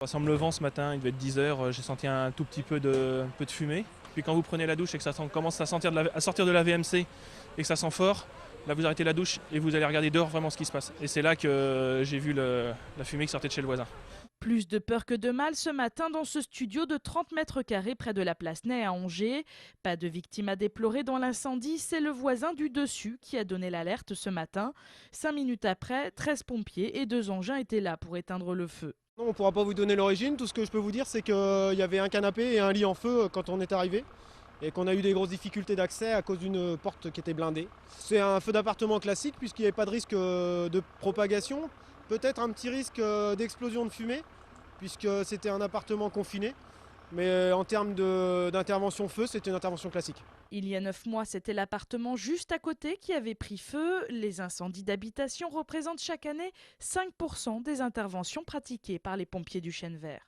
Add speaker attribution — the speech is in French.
Speaker 1: En me levant ce matin, il devait être 10 heures, j'ai senti un tout petit peu de fumée. Puis quand vous prenez la douche et que commence à sortir de la VMC et que ça sent fort, là vous arrêtez la douche et vous allez regarder dehors vraiment ce qui se passe. Et c'est là que j'ai vu la fumée qui sortait de chez le voisin.
Speaker 2: Plus de peur que de mal ce matin dans ce studio de 30 mètres carrés près de la place Ney à Angers. Pas de victimes à déplorer dans l'incendie, c'est le voisin du dessus qui a donné l'alerte ce matin. 5 minutes après, 13 pompiers et 2 engins étaient là pour éteindre le feu.
Speaker 3: Non, on ne pourra pas vous donner l'origine. Tout ce que je peux vous dire, c'est qu'il y avait un canapé et un lit en feu quand on est arrivé et qu'on a eu des grosses difficultés d'accès à cause d'une porte qui était blindée. C'est un feu d'appartement classique puisqu'il n'y avait pas de risque de propagation. Peut-être un petit risque d'explosion de fumée puisque c'était un appartement confiné. Mais en termes d'intervention feu, c'était une intervention classique.
Speaker 2: Il y a 9 mois, c'était l'appartement juste à côté qui avait pris feu. Les incendies d'habitation représentent chaque année 5% des interventions pratiquées par les pompiers du Chêne Vert.